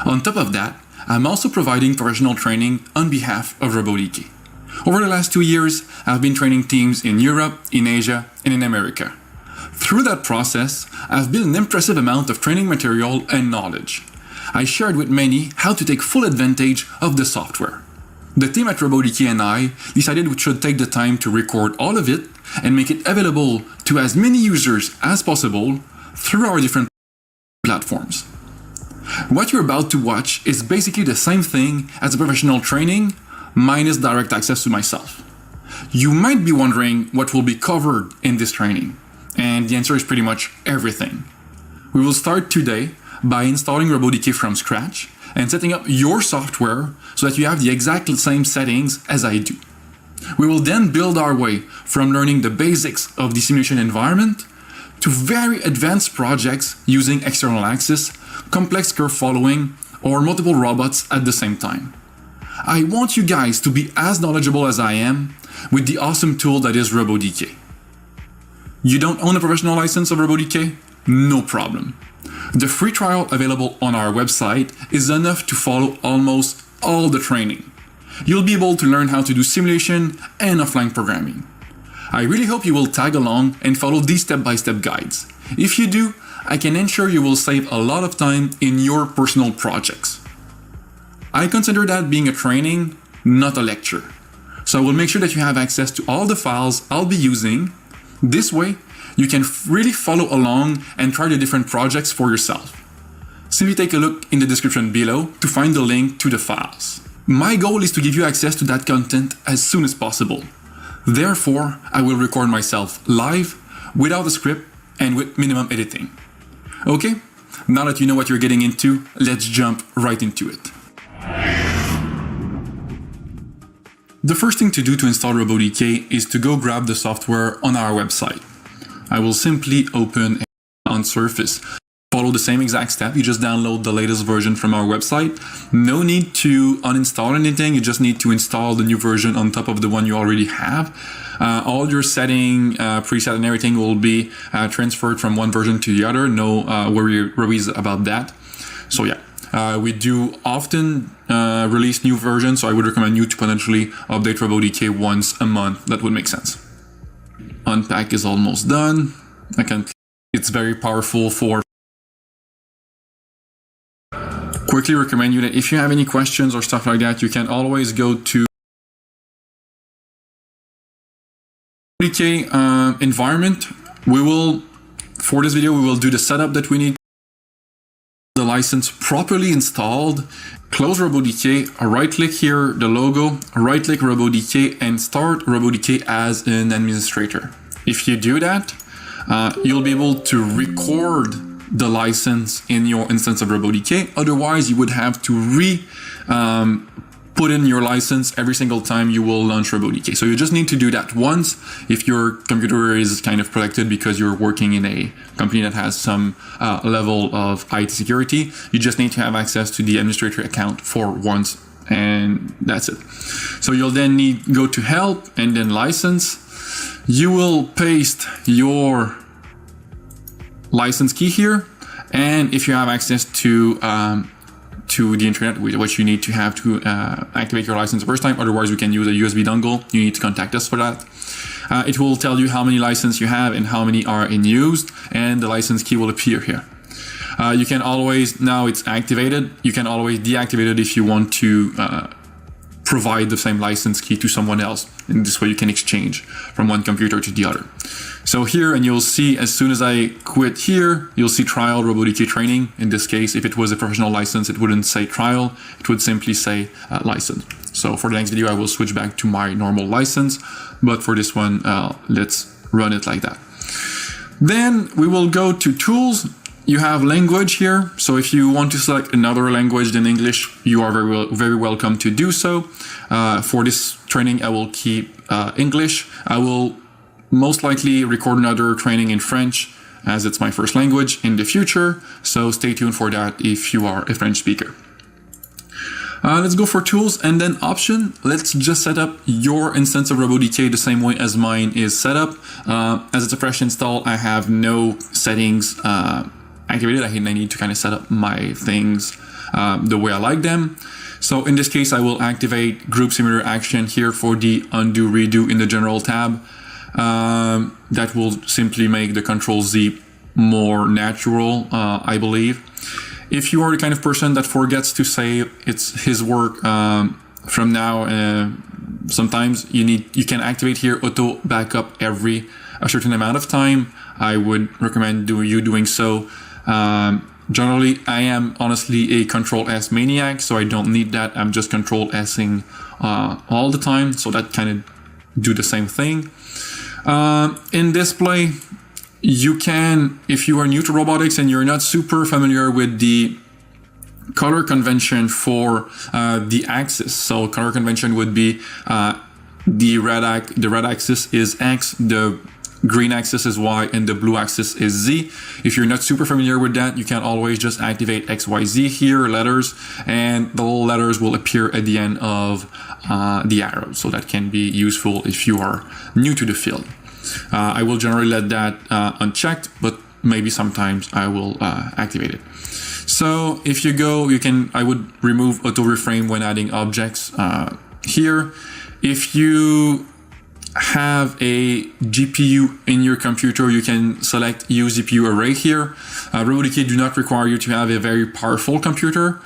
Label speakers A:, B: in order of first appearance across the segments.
A: On top of that, I'm also providing professional training on behalf of RobotDK. Over the last 2 years, I've been training teams in Europe, in Asia, and in America. Through that process, I've built an impressive amount of training material and knowledge. I shared with many how to take full advantage of the software. The team at RobotDK and I decided we should take the time to record all of it and make it available to as many users as possible through our different platforms. What you're about to watch is basically the same thing as a professional training, minus direct access to myself. You might be wondering what will be covered in this training, and the answer is pretty much everything. We will start today by installing RobotDK from scratch and setting up your software so that you have the exact same settings as I do. We will then build our way from learning the basics of the simulation environment to very advanced projects using external access, complex curve following, or multiple robots at the same time. I want you guys to be as knowledgeable as I am with the awesome tool that is RobotDK. You don't own a professional license of RobotDK? No problem. The free trial available on our website is enough to follow almost all the training. You'll be able to learn how to do simulation and offline programming. I really hope you will tag along and follow these step-by-step guides. If you do, I can ensure you will save a lot of time in your personal projects. I consider that being a training, not a lecture. So I will make sure that you have access to all the files I'll be using. This way, you can really follow along and try the different projects for yourself. Simply take a look in the description below to find the link to the files. My goal is to give you access to that content as soon as possible. Therefore, I will record myself live, without a script, and with minimum editing. Okay, now that you know what you're getting into, let's jump right into it. The first thing to do to install RobotDK is to go grab the software on our website. I will simply open on Surface. Follow the same exact step, you just download the latest version from our website. No need to uninstall anything, you just need to install the new version on top of the one you already have. All your setting, preset and everything will be transferred from one version to the other, no worries about that. So yeah, we do often release new versions, so I would recommend you to potentially update RobotDK once a month. That would make sense. Unpack is almost done. It's very powerful for. Quickly recommend you that if you have any questions or stuff like that, you can always go to RobotDK environment. For this video, we will do the setup that we need. The license properly installed. Close RobotDK, right click here, the logo, right click RobotDK and start RobotDK as an administrator. If you do that, you'll be able to record the license in your instance of RobotDK. Otherwise, you would have to put in your license every single time you will launch RobotDK. So you just need to do that once if your computer is kind of protected because you're working in a company that has some level of IT security. You just need to have access to the administrator account for once, and that's it. So you'll then go to help and then license. You will paste your license key here, and if you have access to the internet, which you need to have to activate your license the first time, otherwise you can use a USB dongle. You need to contact us for that. It will tell you how many licenses you have and how many are in use, and the license key will appear here. You can always, now it's activated, you can always deactivate it if you want to provide the same license key to someone else. And this way you can exchange from one computer to the other. So here, and you'll see as soon as I quit here, you'll see trial RobotDK training. In this case, if it was a professional license, it wouldn't say trial, it would simply say license. So for the next video, I will switch back to my normal license. But for this one, let's run it like that. Then we will go to tools. You have language here. So if you want to select another language than English, you are very welcome to do so. For this training, I will keep English. I will most likely record another training in French as it's my first language in the future. So stay tuned for that if you are a French speaker. Let's go for tools and then option. Let's just set up your instance of RobotDK the same way as mine is set up. As it's a fresh install, I have no settings activated. I need to kind of set up my things the way I like them. So in this case, I will activate Group Simulator Action here for the Undo Redo in the General tab. That will simply make the Control Z more natural, I believe. If you are the kind of person that forgets to save his work from now, sometimes you can activate here auto backup every a certain amount of time. I would recommend you doing so. Generally, I am honestly a Control S maniac, so I don't need that. I'm just Control S-ing all the time, so that kind of do the same thing. In display, you can, if you are new to robotics and you're not super familiar with the color convention for the axis. So color convention would be the red axis is X, the green axis is Y, and the blue axis is Z. If you're not super familiar with that, you can always just activate XYZ here, letters, and the little letters will appear at the end of the arrow. So that can be useful if you are new to the field. I will generally let that unchecked, but maybe sometimes I will activate it. So if you go, I would remove auto reframe when adding objects here. If you have a GPU in your computer, you can select use GPU array here. RobotDK do not require you to have a very powerful computer.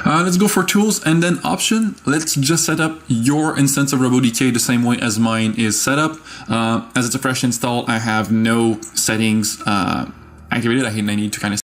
A: Let's go for tools and then option. Let's just set up your instance of RobotDK the same way as mine is set up. As it's a fresh install, I have no settings activated. I need to kind of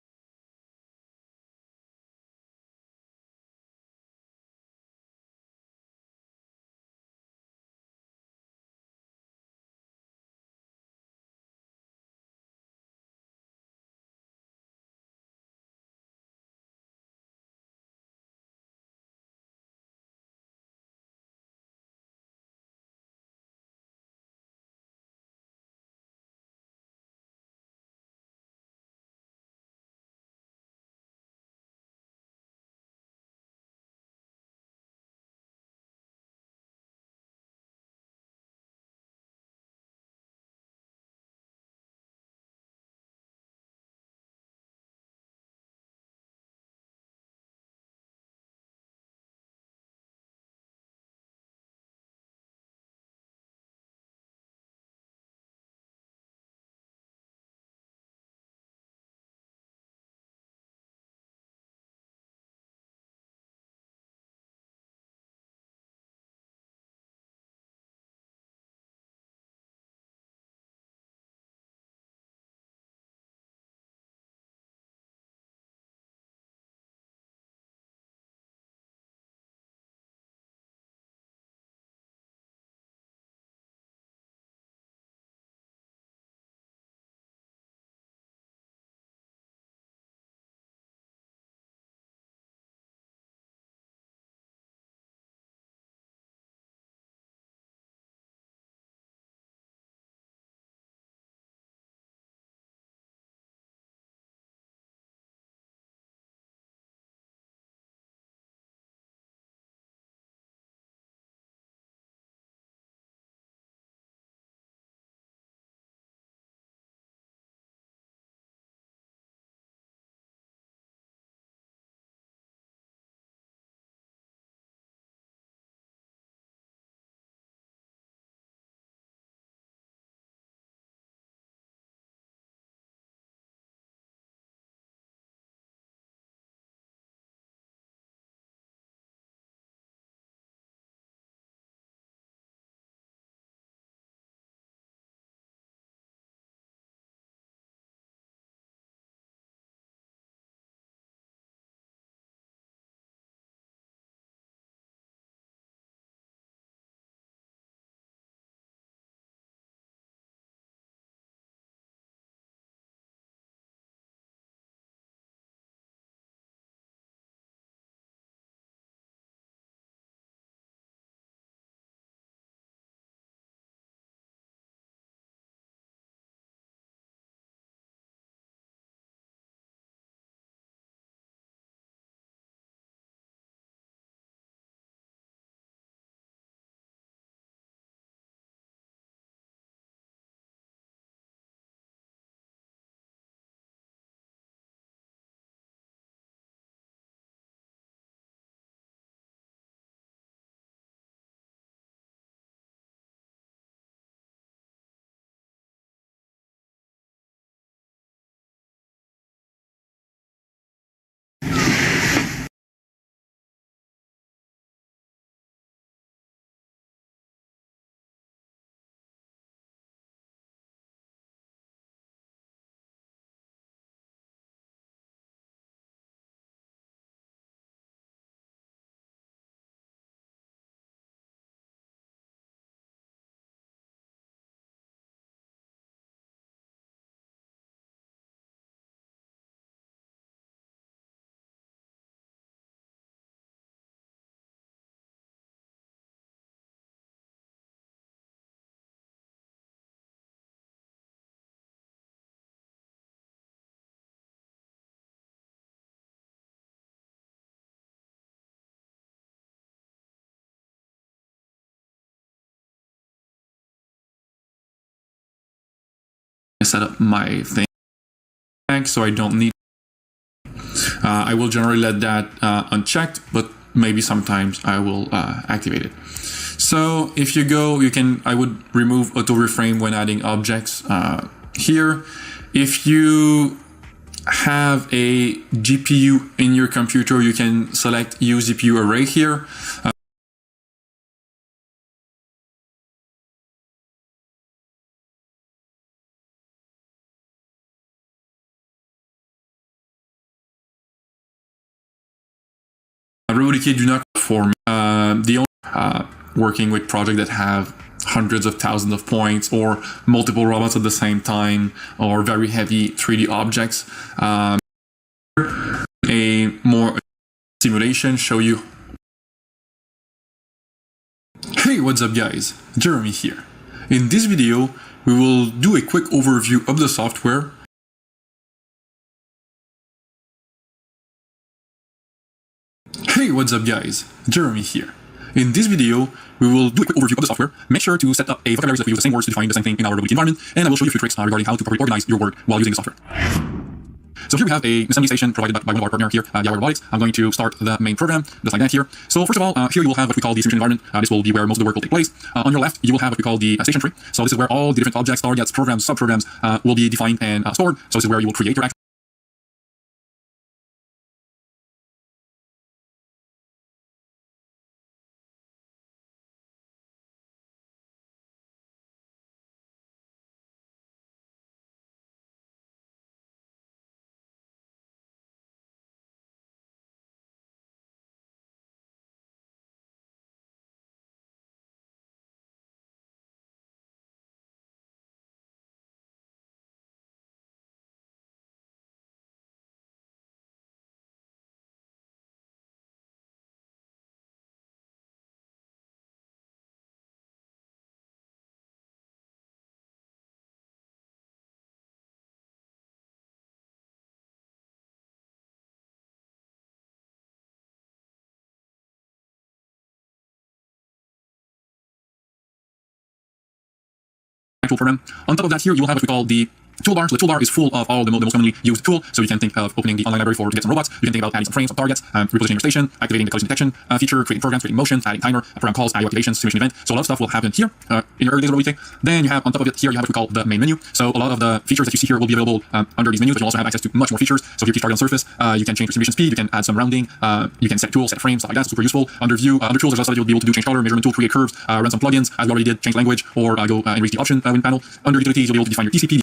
A: set up my thing so I don't need. I will generally let that unchecked, but maybe sometimes I will activate it. So if you go, I would remove auto reframe when adding objects here. If you have a GPU in your computer, you can select use GPU array here. RobotDK do not perform. The only working with projects that have hundreds of thousands of points or multiple robots at the same time or very heavy 3D objects. A more simulation show you. Hey, what's up guys? Jeremy here. In this video, we will do a quick overview of the software. Hey, what's up guys? Jeremy here. In this video, we will do a quick overview of the software. Make sure to set up a vocabulary so that we use the same words to define the same thing in our RobotDK environment, and I will show you a few tricks regarding how to properly organize your work while using the software. So here we have an assembly station provided by one of our partners here, DIY Robotics. I'm going to start the main program, just like that here. So first of all, here you will have what we call the simulation environment. This will be where most of the work will take place. On your left, you will have what we call the station tree. So this is where all the different objects, targets, programs, subprograms will be defined and stored. So this is where you will create your actual program. On top of that here, you will have what we call the toolbar. So the toolbar is full of all the most commonly used tool. So you can think of opening the online library to get some robots. You can think about adding some frames, some targets, repositioning your station, activating the collision detection feature, creating programs, creating motions, adding timer, program calls, IO activations, simulation event. So a lot of stuff will happen here in your early days of RobotDK. Then you have on top of it here, you have what we call the main menu. So a lot of the features that you see here will be available under these menus, but you also have access to much more features. So if you keep target on surface, you can change your simulation speed, you can add some rounding, you can set tools, set frames, stuff like that. Super useful. Under view, under tools, there's also that you'll be able to do change color, measurement tool, create curves, run some plugins, as we already did, change language, or go and reach the option win panel. Under utilities, you'll be able to define your TCP.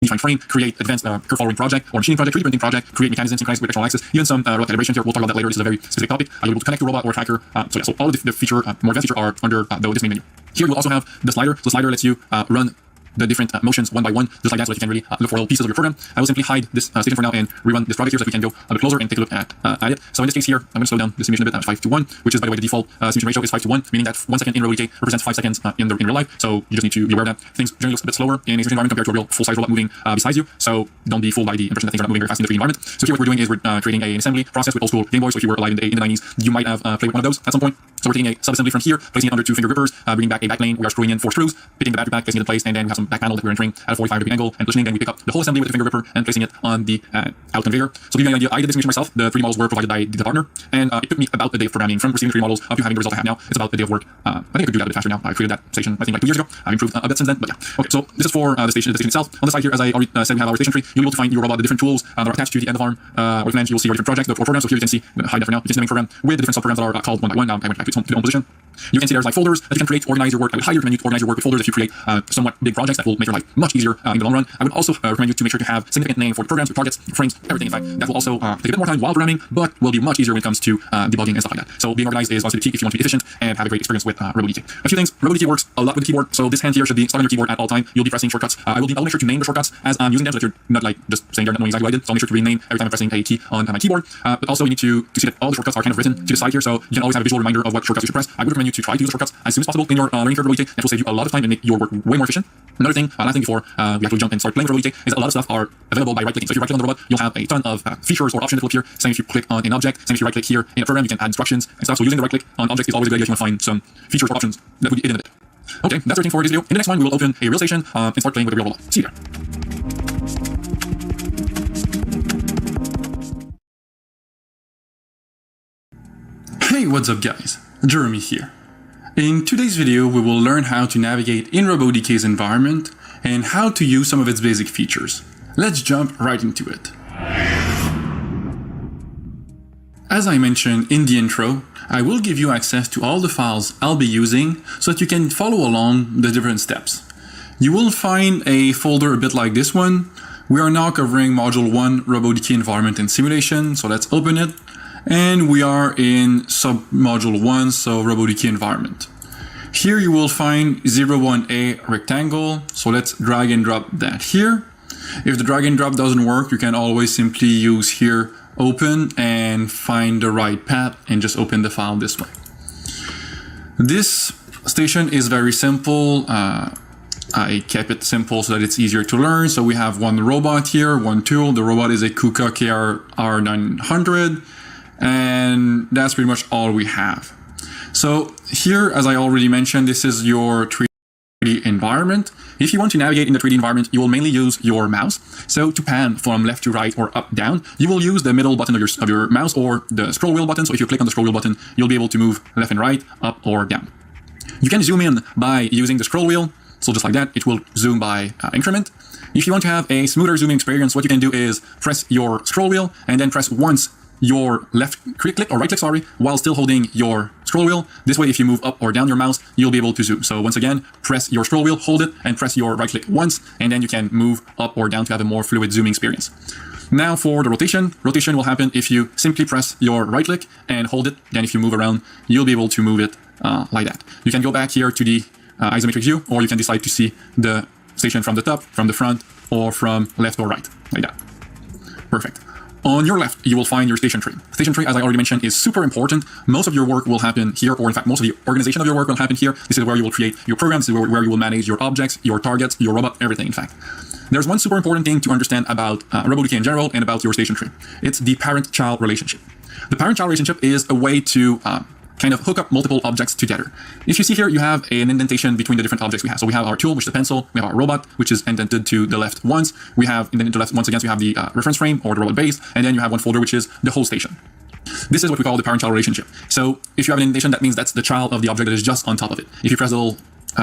A: Define frame, create advanced curve following project or machining project, 3D printing project, create mechanisms synchronized with external axis, even some robot calibration here. We'll talk about that later. This is a very specific topic. You'll be able to connect to a robot or a tracker. So all of the feature, more advanced feature are under this main menu. Here you'll also have the slider. The slider lets you run the different motions one by one, just like that, so that you can really look for little pieces of your program. I will simply hide this station for now and rerun this project here so that we can go a bit closer and take a look at it. So in this case here, I'm going to slow down the simulation a bit at 5:1, which is, by the way, the default simulation ratio is 5:1, meaning that 1 second in RobotDK represents 5 seconds in real life. So you just need to be aware that things generally look a bit slower in a simulation environment compared to a real full-size robot moving beside you. So don't be fooled by the impression that things are not moving very fast in the 3D environment. So here what we're doing is we're creating an assembly process with old school Game Boys. So if you were alive in the 90s, you might have played with one of those at some point. So we're taking a sub-assembly from here, placing it under 2 finger grippers, bringing back a back plane. We are screwing in 4 screws, pitting the battery pack, placing it in place, and then we have some back panel that we're entering at a 45-degree angle and positioning. Then we pick up the whole assembly with the finger gripper and placing it on the out conveyor. So to give you an idea, I did this simulation myself. The 3D models were provided by the partner, and it took me about a day of programming from receiving the 3D models up to having the result I have now. It's about a day of work. I think I could do that a bit faster now. I created that station, I think, like 2 years ago. I've improved a bit since then, but yeah. Okay, so this is for the station itself. On the side here, as I already said, we have our station tree. You'll be able to find your robot, the different tools that are attached to the end of arm or command. You'll see your different projects, the 4 programs. So here you can see, I'm going to hide that for now. You can see the main program with the different subprograms that are called one by one. Now I went back to its own position. You can see there's like folders that you can create, organize your work. I would highly recommend you to organize your work with folders if you create somewhat big projects that will make your life much easier in the long run. I would also recommend you to make sure to have significant name for programs, your targets, frames, everything. In fact, that will also take a bit more time while programming, but will be much easier when it comes to debugging and stuff like that. So being organized is honestly the key if you want to be efficient and have a great experience with RobotDK. A few things. RobotDK works a lot with the keyboard, so this hand here should be stuck on your keyboard at all time. You'll be pressing shortcuts. I'll make sure to name the shortcuts as I'm using them, so that you're not like just saying they're not knowing exactly what I did. So I'll make sure to rename every time I'm pressing a key on my keyboard. But also you need to see that all the shortcuts are kind of written to the side here, so you can always have a visual reminder of what shortcuts you should press. I would recommend menu to try to use the shortcuts as soon as possible in your learning curve RobotDK. That will save you a lot of time and make your work way more efficient. Another thing, last thing before we actually jump and start playing with RobotDK is a lot of stuff are available by right-clicking. So if you right-click on the robot, you'll have a ton of features or options that will appear. Same if you click on an object. Same if you right-click here in a program, you can add instructions and stuff. So using the right-click on objects is always a good idea if you want to find some features or options that would be hidden in it. Okay, that's everything for this video. In the next one, we will open a real station and start playing with a real robot. See you there. Hey, what's up guys? Jeremy here. In today's video, we will learn how to navigate in RobotDK's environment and how to use some of its basic features. Let's jump right into it. As I mentioned in the intro, I will give you access to all the files I'll be using so that you can follow along the different steps. You will find a folder a bit like this one. We are now covering Module 1 RobotDK Environment and Simulation, so let's open it. And we are in sub-module 1, so RobotDK Environment. Here you will find 01A rectangle, so let's drag and drop that here. If the drag and drop doesn't work, you can always simply use here open and find the right path and just open the file this way. This station is very simple. I kept it simple so that it's easier to learn. So we have one robot here, one tool. The robot is a KUKA KR900. And that's pretty much all we have. So here, as I already mentioned, this is your 3D environment. If you want to navigate in the 3D environment, you will mainly use your mouse. So to pan from left to right or up, down, you will use the middle button of your mouse or the scroll wheel button. So if you click on the scroll wheel button, you'll be able to move left and right, up or down. You can zoom in by using the scroll wheel. So just like that, it will zoom by increment. If you want to have a smoother zooming experience, what you can do is press your scroll wheel and then press once your left click or right click, sorry, while still holding your scroll wheel. This way, if you move up or down your mouse, you'll be able to zoom. So once again, press your scroll wheel, hold it, and press your right click once, and then you can move up or down to have a more fluid zooming experience. Now for the rotation. Rotation will happen if you simply press your right click and hold it. Then if you move around, you'll be able to move it like that. You can go back here to the isometric view, or you can decide to see the station from the top, from the front, or from left or right, like that. Perfect. On your left, you will find your station tree. Station tree, as I already mentioned, is super important. Most of your work will happen here, or in fact, most of the organization of your work will happen here. This is where you will create your programs, this is where you will manage your objects, your targets, your robot, everything, in fact. There's one super important thing to understand about RobotDK in general and about your station tree. It's the parent-child relationship. The parent-child relationship is a way to kind of hook up multiple objects together. If you see here, you have an indentation between the different objects we have. So we have our tool, which is the pencil. We have our robot, which is indented to the left once. We have indented to the left once again, so you have the reference frame or the robot base. And then you have one folder, which is the whole station. This is what we call the parent-child relationship. So if you have an indentation, that means that's the child of the object that is just on top of it. If you press the little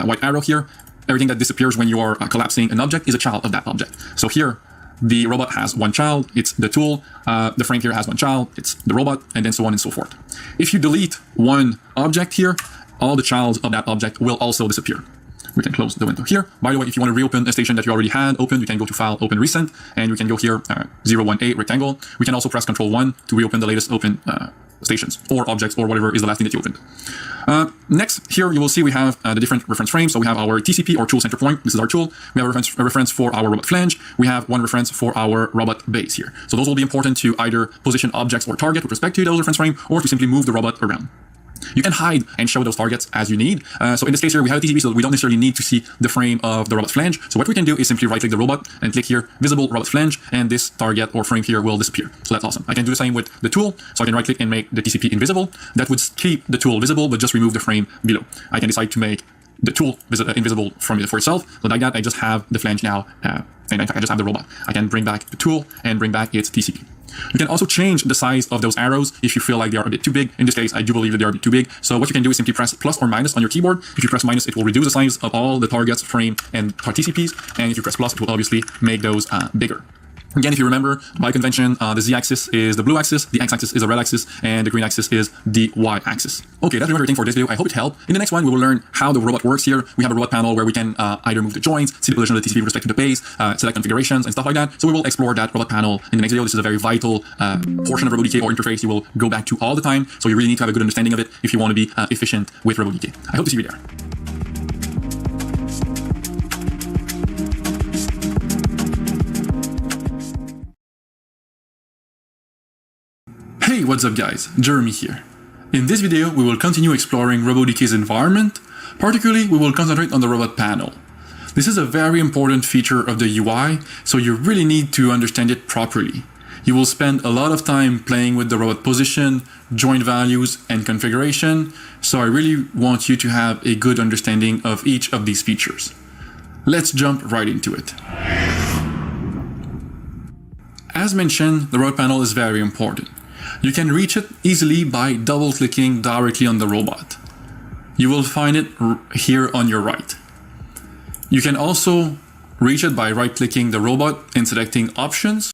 A: white arrow here, everything that disappears when you are collapsing an object is a child of that object. So here, the robot has one child, it's the tool. The frame here has one child, it's the robot, and then so on and so forth. If you delete one object here, all the childs of that object will also disappear. We can close the window here. By the way, if you want to reopen a station that you already had open, you can go to File, Open Recent, and we can go here, 01A rectangle. We can also press Ctrl-1 to reopen the latest open stations or objects or whatever is the last thing that you opened. Next, here you will see we have the different reference frames. So we have our TCP or tool center point. This is our tool. We have a reference for our robot flange. We have one reference for our robot base here. So those will be important to either position objects or target with respect to those reference frame, or to simply move the robot around. You can hide and show those targets as you need. So in this case here, we have a TCP, so we don't necessarily need to see the frame of the robot flange. So what we can do is simply right-click the robot and click here, Visible Robot Flange, and this target or frame here will disappear. So that's awesome. I can do the same with the tool. So I can right-click and make the TCP invisible. That would keep the tool visible, but just remove the frame below. I can decide to make the tool invisible for itself. So like that, I just have the flange now, and in fact, I just have the robot. I can bring back the tool and bring back its TCP. You can also change the size of those arrows if you feel like they are a bit too big. In this case, I do believe that they are a bit too big. So what you can do is simply press plus or minus on your keyboard. If you press minus, it will reduce the size of all the targets, frame, and TCPs. And if you press plus, it will obviously make those bigger. Again, if you remember, by convention, the z-axis is the blue axis, the x-axis is the red axis, and the green axis is the y-axis. Okay, that's everything for this video. I hope it helped. In the next one, we will learn how the robot works here. We have a robot panel where we can either move the joints, see the position of the TCP with respect to the base, select configurations, and stuff like that. So we will explore that robot panel in the next video. This is a very vital portion of RobotDK or interface you will go back to all the time. So you really need to have a good understanding of it if you want to be efficient with RobotDK. I hope to see you there. Hey, what's up guys, Jeremy here. In this video, we will continue exploring RobotDK's environment. Particularly, we will concentrate on the robot panel. This is a very important feature of the UI, so you really need to understand it properly. You will spend a lot of time playing with the robot position, joint values, and configuration, so I really want you to have a good understanding of each of these features. Let's jump right into it. As mentioned, the robot panel is very important. You can reach it easily by double-clicking directly on the robot. You will find it here on your right. You can also reach it by right-clicking the robot and selecting Options.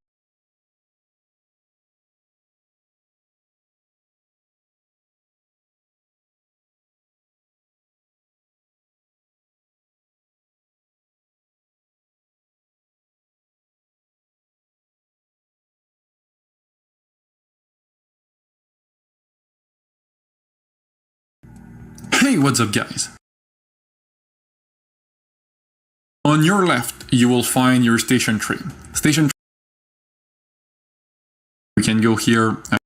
A: Hey, what's up guys? On your left, you will find your station tree. We can go here. Uh,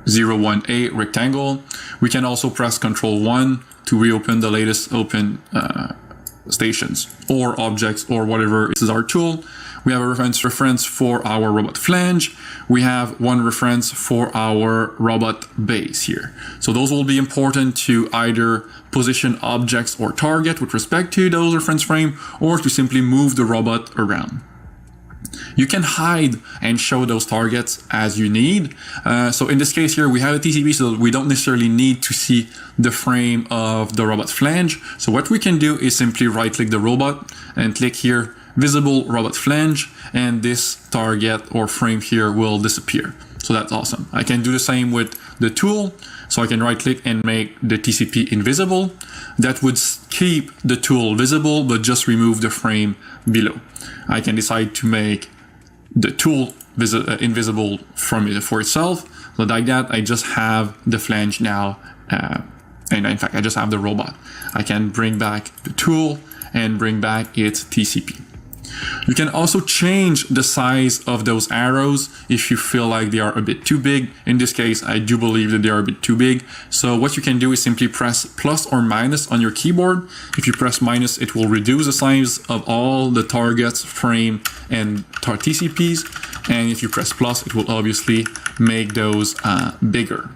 A: 01A rectangle. We can also press Ctrl 1 to reopen the latest open stations or objects or whatever. This is our tool. We have a reference for our robot flange. We have one reference for our robot base here. So those will be important to either position objects or target with respect to those reference frame, or to simply move the robot around. You can hide and show those targets as you need. So in this case here, we have a TCP, so we don't necessarily need to see the frame of the robot flange. So what we can do is simply right-click the robot and click here, Visible Robot Flange, and this target or frame here will disappear. So that's awesome. I can do the same with the tool. So I can right-click and make the TCP invisible. That would keep the tool visible, but just remove the frame below. I can decide to make the tool invisible for itself. So like that, I just have the flange now. And in fact, I just have the robot. I can bring back the tool and bring back its TCP. You can also change the size of those arrows if you feel like they are a bit too big. In this case, I do believe that they are a bit too big. So what you can do is simply press plus or minus on your keyboard. If you press minus, it will reduce the size of all the targets, frame, and TCPs. And if you press plus, it will obviously make those bigger.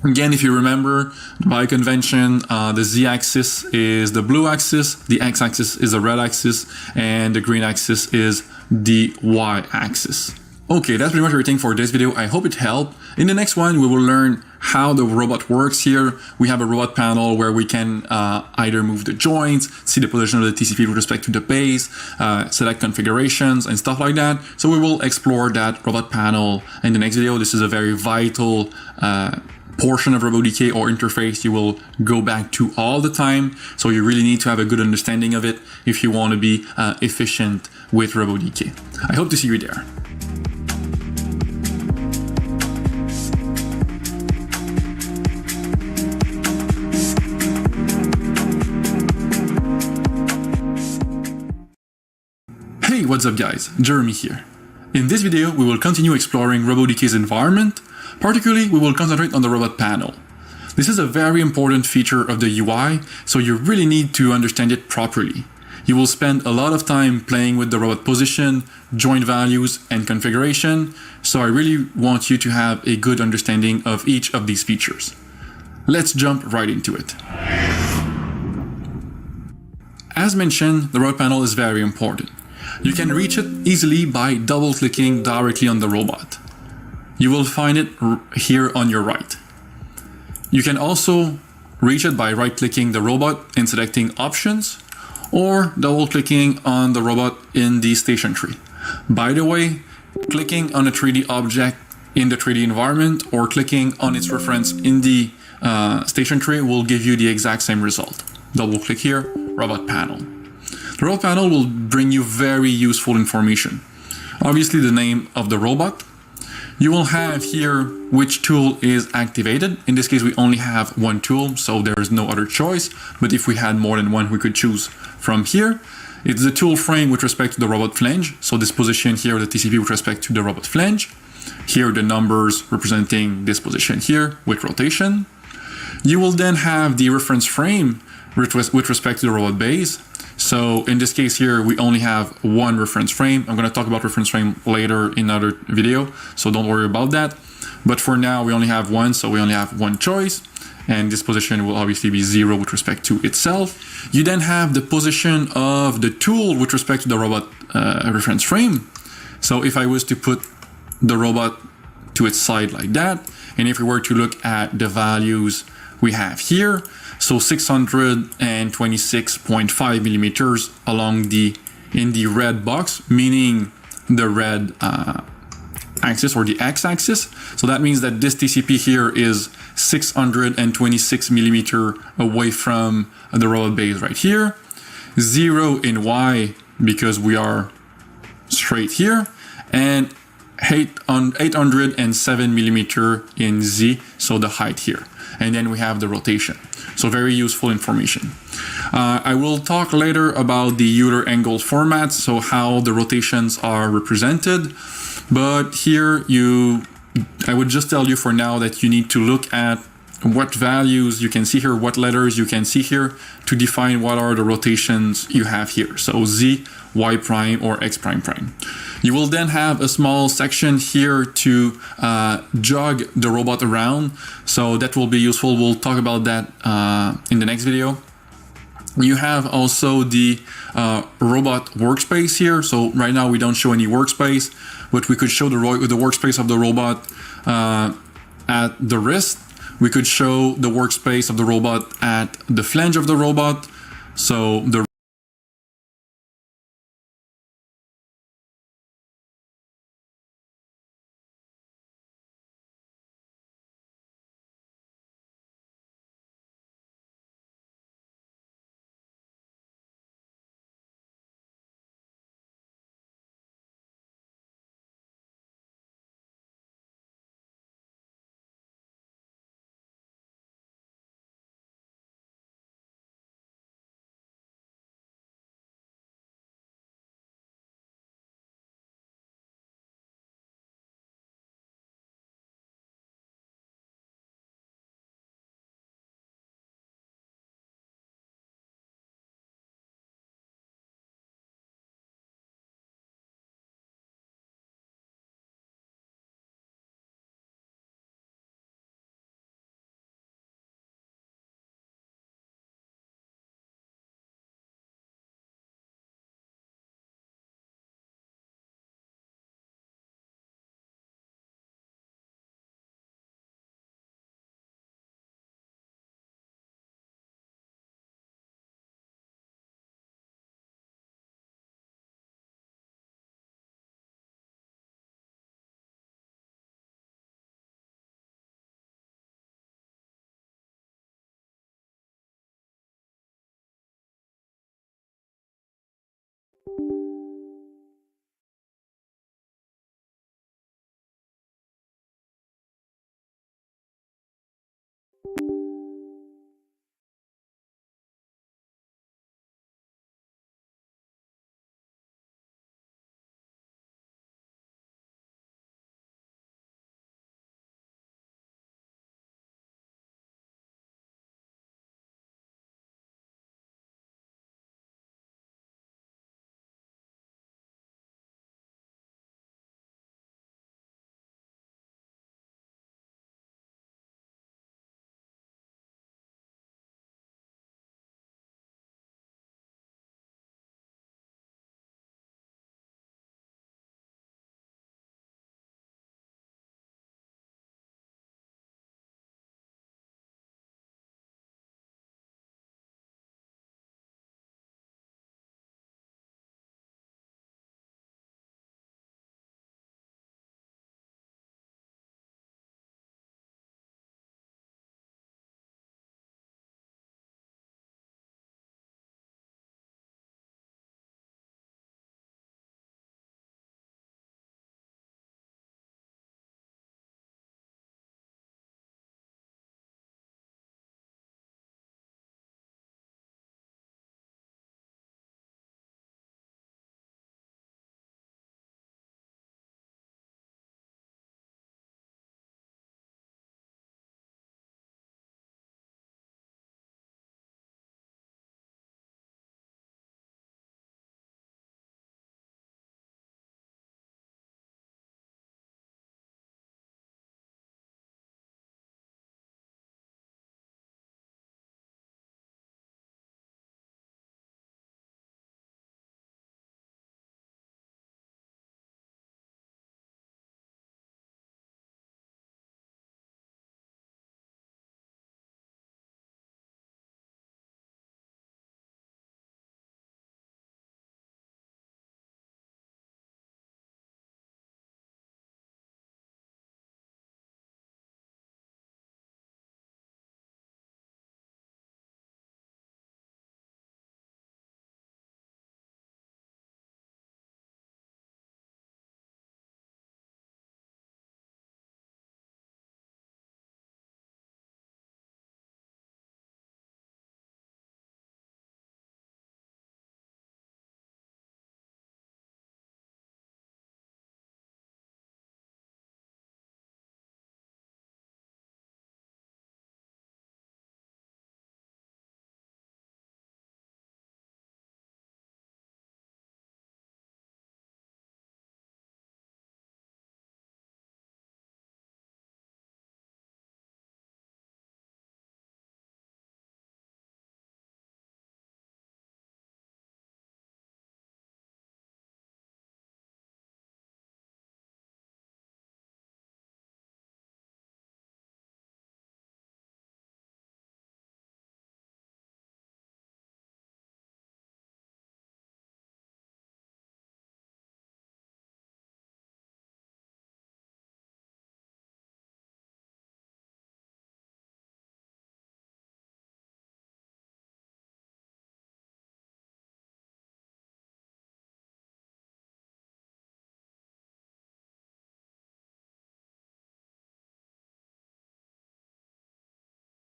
A: Again, if you remember, by convention, the z-axis is the blue axis, the x-axis is the red axis, and the green axis is the y-axis. Okay, that's pretty much everything for this video. I hope it helped. In the next one, we will learn how the robot works here. We have a robot panel where we can either move the joints, see the position of the TCP with respect to the base, select configurations and stuff like that. So we will explore that robot panel in the next video. This is a very vital portion of RobotDK or interface you will go back to all the time. So you really need to have a good understanding of it if you want to be efficient with RobotDK. I hope to see you there. Hey, what's up guys, Jeremy here. In this video, we will continue exploring RobotDK's environment. Particularly, we will concentrate on the robot panel. This is a very important feature of the UI, so you really need to understand it properly. You will spend a lot of time playing with the robot position, joint values, and configuration, so I really want you to have a good understanding of each of these features. Let's jump right into it. As mentioned, the robot panel is very important. You can reach it easily by double-clicking directly on the robot. You will find it here on your right. You can also reach it by right-clicking the robot and selecting Options, or double-clicking on the robot in the station tree. By the way, clicking on a 3D object in the 3D environment or clicking on its reference in the station tree will give you the exact same result. Double-click here, robot panel. The robot panel will bring you very useful information. Obviously, the name of the robot. You will have here which tool is activated. In this case, we only have one tool, so there is no other choice. But if we had more than one, we could choose from here. It's the tool frame with respect to the robot flange. So this position here, the TCP with respect to the robot flange. Here, the numbers representing this position here with rotation. You will then have the reference frame with respect to the robot base. So in this case here, we only have one reference frame. I'm going to talk about reference frame later in another video, so don't worry about that. But for now, we only have one, so we only have one choice. And this position will obviously be 0 with respect to itself. You then have the position of the tool with respect to the robot reference frame. So if I was to put the robot to its side like that, and if we were to look at the values we have here, so 626.5 millimeters along in the red box, meaning the red axis or the x-axis. So that means that this TCP here is 626 millimeter away from the robot base right here. 0 in y because we are straight here, and 807 millimeter in z, so the height here. And then we have the rotation. So very useful information. I will talk later about the Euler angle format, so how the rotations are represented. But here I would just tell you for now that you need to look at what values you can see here, what letters you can see here to define what are the rotations you have here. So z, y prime, or x prime prime. You will then have a small section here to jog the robot around. So that will be useful. We'll talk about that in the next video. You have also the robot workspace here. So right now we don't show any workspace, but we could show the workspace of the robot at the wrist. We could show the workspace of the robot at the flange of the robot. So the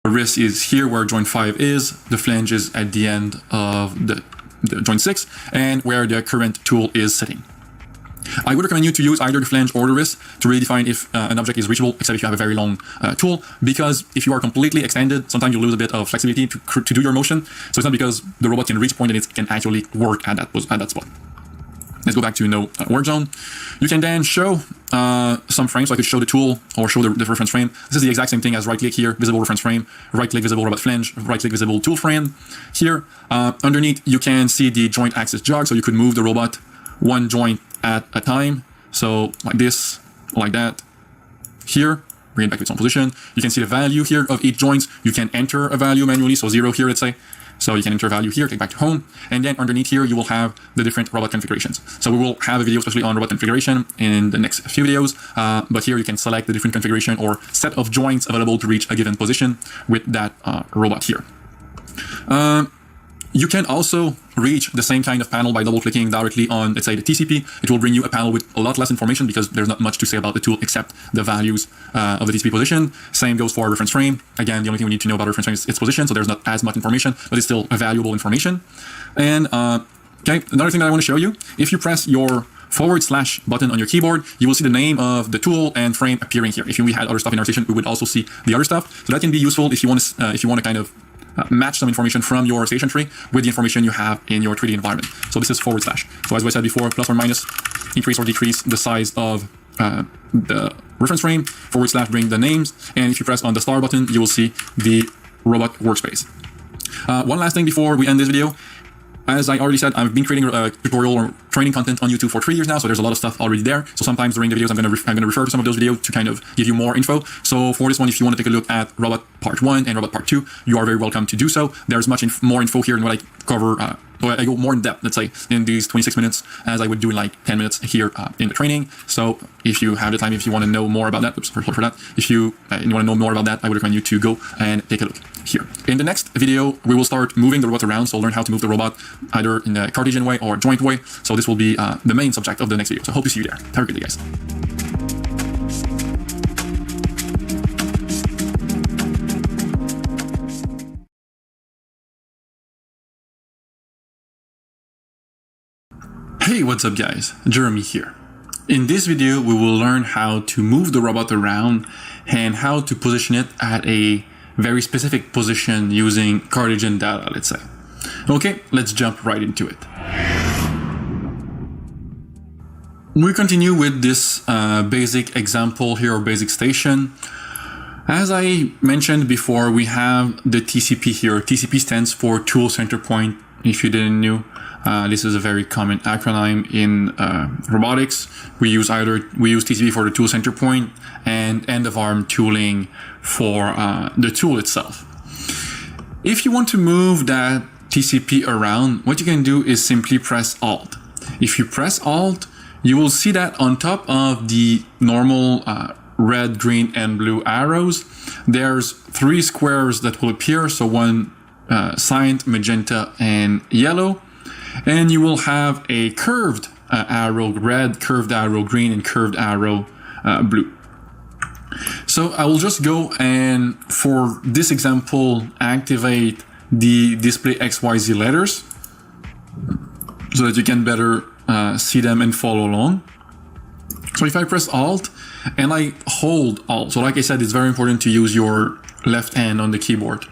A: The wrist is here where joint 5 is, the flange is at the end of the joint 6, and where the current tool is sitting. I would recommend you to use either the flange or the wrist to really define if an object is reachable, except if you have a very long tool, because if you are completely extended, sometimes you lose a bit of flexibility to do your motion. So it's not because the robot can reach a point and it can actually work at that spot. Let's go back to no work zone. You can then show some frames, so I could show the tool or show the reference frame. This is the exact same thing as right click here, visible reference frame, right click visible robot flange, right click visible tool frame. Here, underneath, you can see the joint axis jog, so you could move the robot one joint at a time. So like this, like that. Here, bring it back to its own position. You can see the value here of each joint. You can enter a value manually, so 0 here, let's say. So you can enter a value here, take back to home, and then underneath here you will have the different robot configurations. So we will have a video especially on robot configuration in the next few videos, but here you can select the different configuration or set of joints available to reach a given position with that robot here. You can also reach the same kind of panel by double clicking directly on, let's say, the TCP, it will bring you a panel with a lot less information because there's not much to say about the tool except the values of the TCP position. Same goes for reference frame. Again, the only thing we need to know about reference frame is its position, so there's not as much information, but it's still a valuable information. And okay, another thing that I want to show you, if you press your / button on your keyboard, you will see the name of the tool and frame appearing here. If we had other stuff in our station, we would also see the other stuff. So that can be useful if you want to kind of match some information from your station tree with the information you have in your 3D environment. So this is /. So as I said before, plus or minus, increase or decrease the size of the reference frame, / bring the names, and if you press on the star button, you will see the robot workspace. One last thing before we end this video. As I already said, I've been creating tutorial or training content on YouTube for 3 years now, so there's a lot of stuff already there. So sometimes during the videos, I'm going to refer to some of those videos to kind of give you more info. So for this one, if you want to take a look at Robot Part 1 and Robot Part 2, you are very welcome to do so. There's much more info here in what I cover. I go more in depth, let's say, in these 26 minutes as I would do in like 10 minutes here in the training. So if you have the time, if you want to know more about that, if you want to know more about that, I would recommend you to go and take a look here. In the next video, we will start moving the robot around. So learn how to move the robot either in a Cartesian way or joint way. So this will be the main subject of the next video. So hope to see you there. Have a good day, guys. Hey, what's up guys? Jeremy here. In this video, we will learn how to move the robot around and how to position it at a very specific position using Cartesian data, let's say. Okay, let's jump right into it. We continue with this basic example here, or basic station. As I mentioned before, we have the TCP here. TCP stands for Tool Center Point, if you didn't know. This is a very common acronym in robotics. We use TCP for the tool center point and end of arm tooling for the tool itself. If you want to move that TCP around, what you can do is simply press Alt. If you press Alt, you will see that on top of the normal red, green, and blue arrows, there's 3 squares that will appear. So one cyan, magenta, and yellow. And you will have a curved arrow red, curved arrow green, and curved arrow blue. So I will just go and, for this example, activate the display XYZ letters so that you can better see them and follow along. So if I press Alt and I hold Alt, so like I said, it's very important to use your left hand on the keyboard.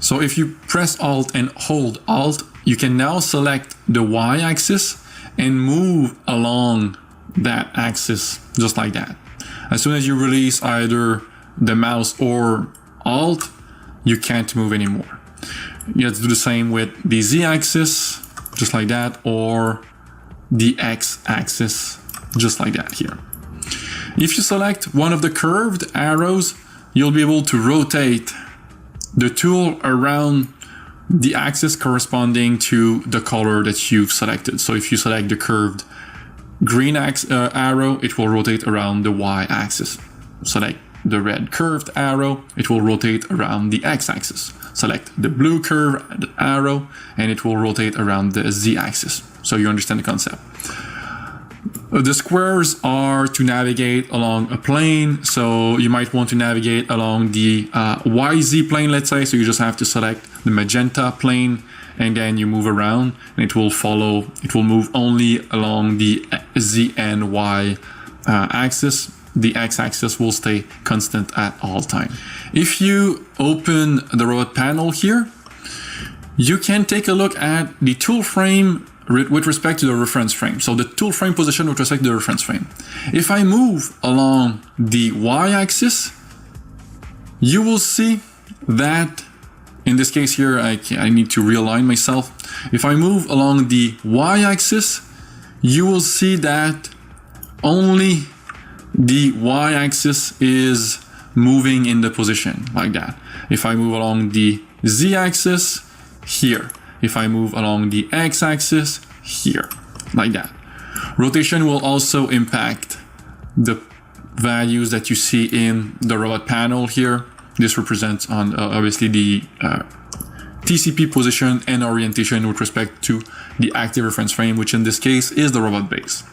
A: So if you press Alt and hold Alt, you can now select the Y-axis and move along that axis just like that. As soon as you release either the mouse or Alt, you can't move anymore. You have to do the same with the Z-axis, just like that, or the X-axis, just like that here. If you select one of the curved arrows, you'll be able to rotate the tool around the axis corresponding to the color that you've selected. So if you select the curved green arrow, it will rotate around the Y-axis. Select the red curved arrow, it will rotate around the X-axis. Select the blue curved arrow, and it will rotate around the Z-axis. So you understand the concept. The squares are to navigate along a plane, so you might want to navigate along the YZ plane, let's say. So you just have to select the magenta plane, and then you move around, and it will move only along the Z and Y axis. The X-axis will stay constant at all time. If you open the robot panel here, you can take a look at the tool frame with respect to the reference frame. So the tool frame position with respect to the reference frame. If I move along the Y-axis, you will see that, in this case here, I need to realign myself. If I move along the Y-axis, you will see that only the Y-axis is moving in the position like that. If I move along the Z-axis, here. If I move along the X-axis, here, like that. Rotation will also impact the values that you see in the robot panel here. This represents on obviously the TCP position and orientation with respect to the active reference frame, which in this case is the robot base.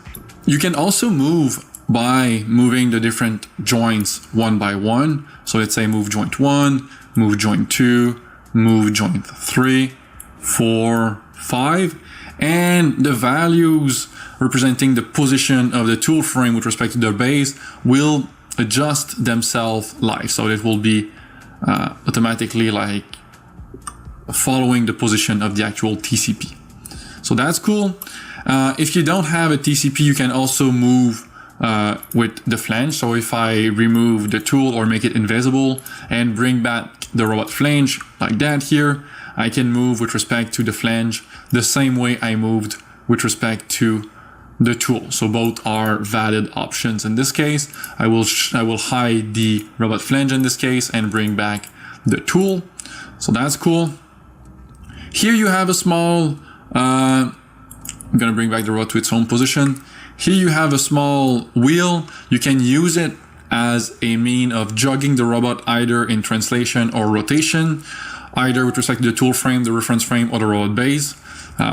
A: You can also move by moving the different joints one by one. So let's say move joint 1, move joint 2, move joint 3, 4, 5, and the values representing the position of the tool frame with respect to the base will adjust themselves live. So it will be automatically like following the position of the actual TCP. So that's cool. If you don't have a TCP, you can also move with the flange. So if I remove the tool or make it invisible and bring back the robot flange like that here, I can move with respect to the flange the same way I moved with respect to the tool. So both are valid options. In this case, I will hide the robot flange in this case and bring back the tool. So that's cool. Here you have a small, I'm gonna bring back the robot to its home position. Here you have a small wheel. You can use it as a mean of jogging the robot either in translation or rotation, either with respect to the tool frame, the reference frame, or the robot base.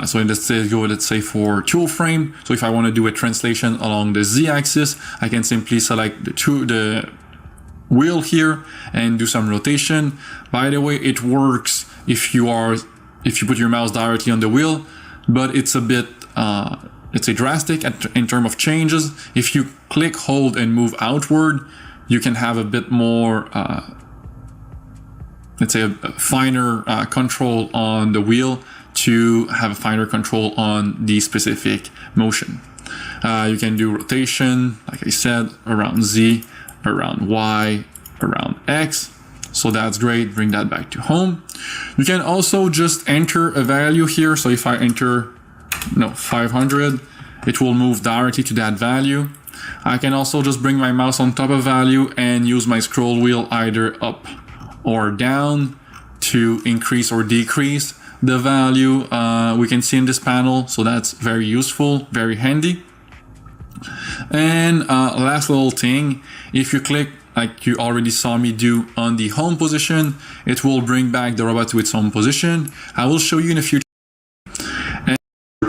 A: So let's say for tool frame. So if I want to do a translation along the Z-axis, I can simply select the wheel here and do some rotation. By the way, it works if you put your mouse directly on the wheel, but it's a bit let's say drastic in terms of changes. If you click, hold, and move outward, you can have a bit more, let's say a finer control on the wheel to have a finer control on the specific motion. You can do rotation, like I said, around Z, around Y, around X. So that's great, bring that back to home. You can also just enter a value here. So if I enter 500, it will move directly to that value. I can also just bring my mouse on top of value and use my scroll wheel either up or down to increase or decrease the value we can see in this panel. So that's very useful, very handy. And last little thing, if you click like you already saw me do on the home position, it will bring back the robot to its home position. I will show you in a future and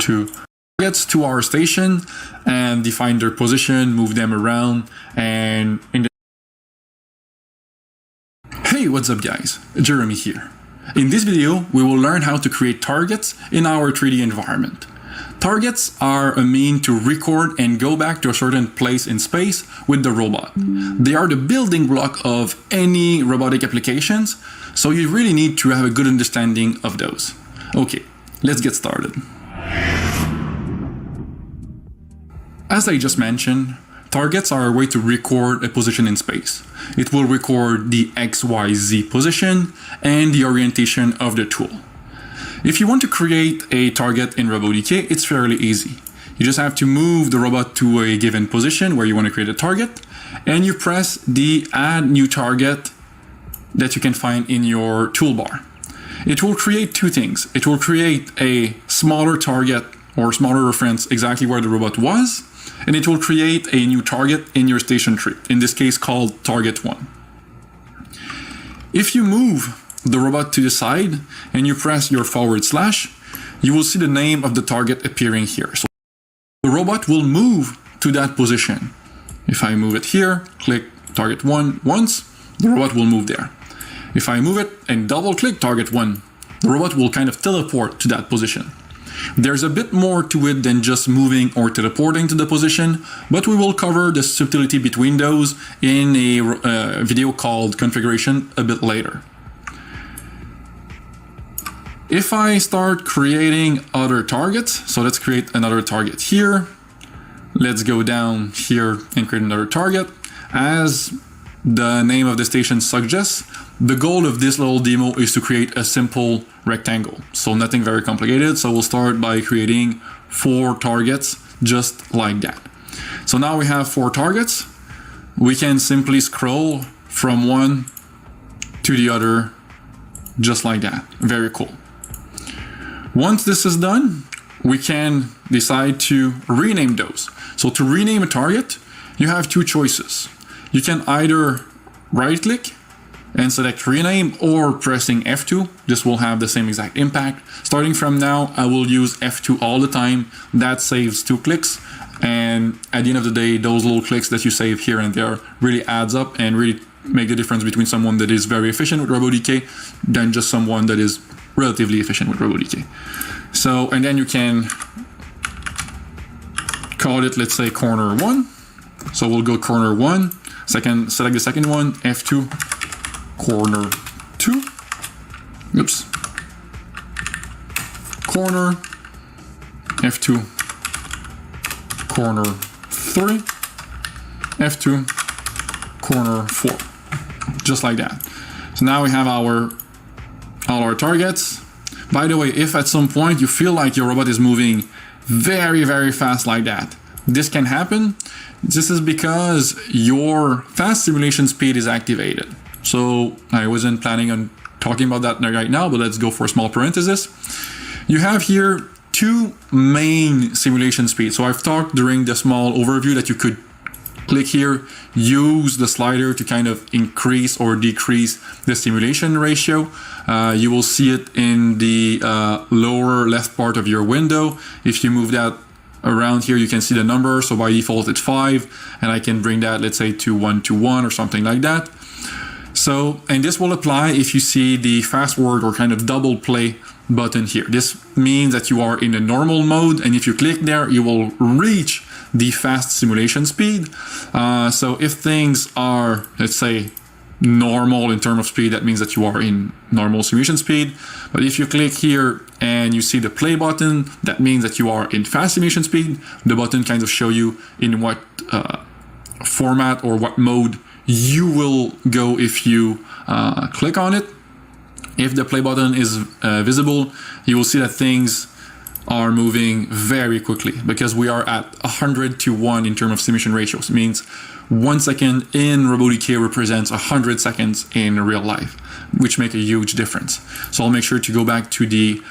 A: to targets to our station and define their position, move them around, and Hey, what's up guys? Jeremy here. In this video, we will learn how to create targets in our 3D environment. Targets are a mean to record and go back to a certain place in space with the robot. They are the building block of any robotic applications, so you really need to have a good understanding of those. Okay, let's get started. As I just mentioned, targets are a way to record a position in space. It will record the XYZ position and the orientation of the tool. If you want to create a target in RobotDK, it's fairly easy. You just have to move the robot to a given position where you want to create a target, and you press the Add New Target that you can find in your toolbar. It will create two things. It will create a smaller target or smaller reference exactly where the robot was, and it will create a new target in your station tree, in this case called Target 1. If you move the robot to the side and you press your /, you will see the name of the target appearing here. So the robot will move to that position. If I move it here, click Target 1 once, the robot will move there. If I move it and double click Target 1, the robot will kind of teleport to that position. There's a bit more to it than just moving or teleporting to the position, but we will cover the subtlety between those in a video called Configuration a bit later. If I start creating other targets, so let's create another target here. Let's go down here and create another target. As the name of the station suggests, the goal of this little demo is to create a simple rectangle. So nothing very complicated. So we'll start by creating 4 targets just like that. So now we have 4 targets. We can simply scroll from one to the other just like that. Very cool. Once this is done, we can decide to rename those. So to rename a target, you have 2 choices. You can either right click and select rename, or pressing F2. This will have the same exact impact. Starting from now, I will use F2 all the time. That saves 2 clicks. And at the end of the day, those little clicks that you save here and there really adds up and really make the difference between someone that is very efficient with RobotDK than just someone that is relatively efficient with RobotDK. So, and then you can call it, let's say, corner 1. So we'll go corner 1, select the second one, F2, corner 2, oops, corner, F2, corner 3, F2, corner 4, just like that. So now we have all our targets. By the way, if at some point you feel like your robot is moving very, very fast like that, this can happen. This is because your fast simulation speed is activated. So I wasn't planning on talking about that right now, but let's go for a small parenthesis. You have here 2 main simulation speeds. So I've talked during the small overview that you could click here, use the slider to kind of increase or decrease the simulation ratio. You will see it in the lower left part of your window. If you move that around here, you can see the number. So by default, it's 5, and I can bring that, let's say, to 1 to 1 or something like that. So, and this will apply if you see the fast forward or kind of double play button here. This means that you are in a normal mode, and if you click there, you will reach the fast simulation speed. So if things are, let's say, normal in terms of speed, that means that you are in normal simulation speed. But if you click here and you see the play button, that means that you are in fast simulation speed. The button kind of show you in what format or what mode you will go if you click on it. If the play button is visible, you will see that things are moving very quickly because we are at 100 to 1 in terms of simulation ratios. It means 1 second in RobotDK represents 100 seconds in real life, which make a huge difference. So I'll make sure to go back to the